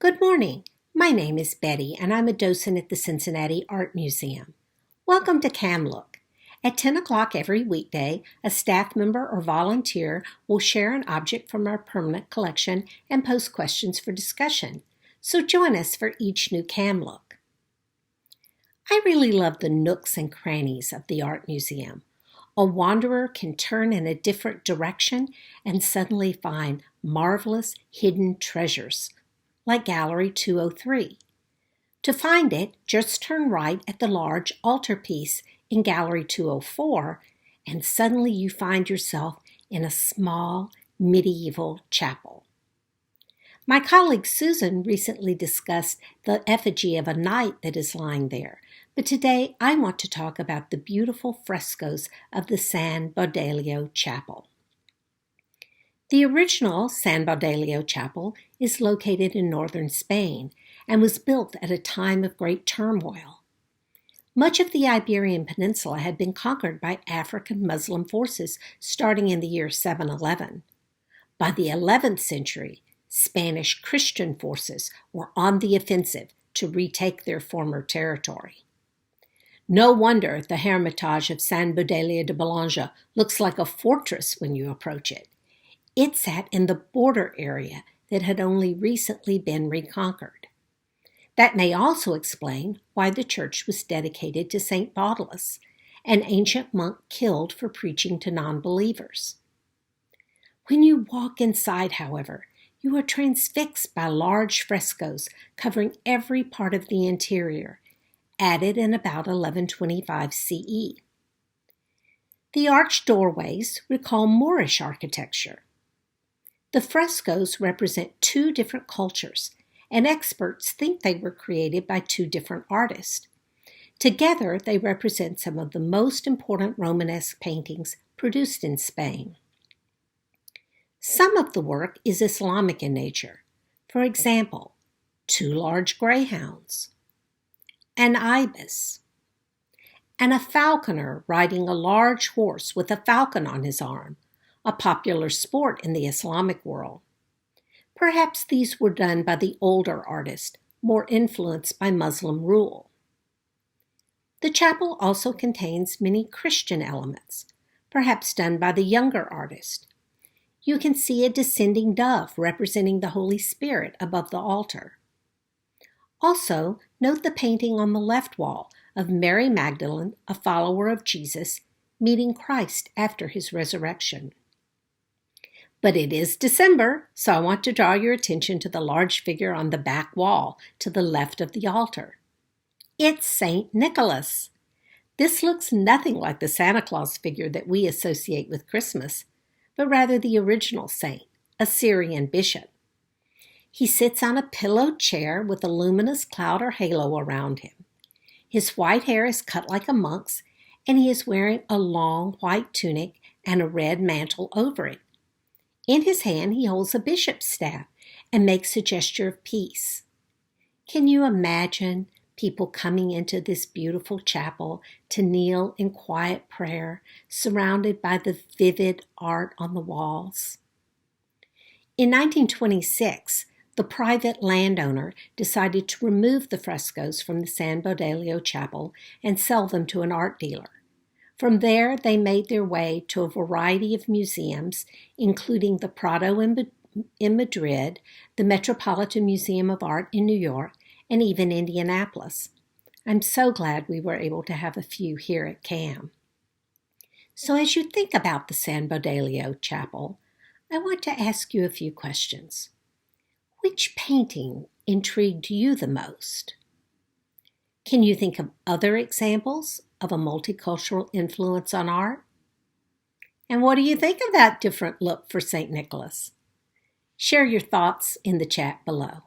Good morning. My name is Betty, and I'm a docent at the Cincinnati Art Museum. Welcome to CamLook. At 10 o'clock every weekday, a staff member or volunteer will share an object from our permanent collection and post questions for discussion. So join us for each new CamLook. I really love the nooks and crannies of the Art Museum. A wanderer can turn in a different direction and suddenly find marvelous hidden treasures, like Gallery 203. To find it, just turn right at the large altarpiece in Gallery 204, and suddenly you find yourself in a small medieval chapel. My colleague Susan recently discussed the effigy of a knight that is lying there, but today I want to talk about the beautiful frescoes of the San Baudelio Chapel. The original San Baudelio Chapel is located in northern Spain and was built at a time of great turmoil. Much of the Iberian Peninsula had been conquered by African Muslim forces starting in the year 711. By the 11th century, Spanish Christian forces were on the offensive to retake their former territory. No wonder the Hermitage of San Baudelio de Boulogne looks like a fortress when you approach it. It sat in the border area that had only recently been reconquered. That may also explain why the church was dedicated to St. Baudelus, an ancient monk killed for preaching to non-believers. When you walk inside, however, you are transfixed by large frescoes covering every part of the interior, added in about 1125 CE. The arched doorways recall Moorish architecture. The frescoes represent two different cultures, and experts think they were created by two different artists. Together, they represent some of the most important Romanesque paintings produced in Spain. Some of the work is Islamic in nature. For example, two large greyhounds, an ibis, and a falconer riding a large horse with a falcon on his arm, a popular sport in the Islamic world. Perhaps these were done by the older artist, more influenced by Muslim rule. The chapel also contains many Christian elements, perhaps done by the younger artist. You can see a descending dove representing the Holy Spirit above the altar. Also, note the painting on the left wall of Mary Magdalene, a follower of Jesus, meeting Christ after his resurrection. But it is December, so I want to draw your attention to the large figure on the back wall to the left of the altar. It's St. Nicholas. This looks nothing like the Santa Claus figure that we associate with Christmas, but rather the original saint, a Syrian bishop. He sits on a pillowed chair with a luminous cloud or halo around him. His white hair is cut like a monk's, and he is wearing a long white tunic and a red mantle over it. In his hand, he holds a bishop's staff and makes a gesture of peace. Can you imagine people coming into this beautiful chapel to kneel in quiet prayer, surrounded by the vivid art on the walls? In 1926, the private landowner decided to remove the frescoes from the San Baudelio Chapel and sell them to an art dealer. From there, they made their way to a variety of museums, including the Prado in Madrid, the Metropolitan Museum of Art in New York, and even Indianapolis. I'm so glad we were able to have a few here at CAM. So as you think about the San Baudelio Chapel, I want to ask you a few questions. Which painting intrigued you the most? Can you think of other examples of a multicultural influence on art? And what do you think of that different look for St. Nicholas? Share your thoughts in the chat below.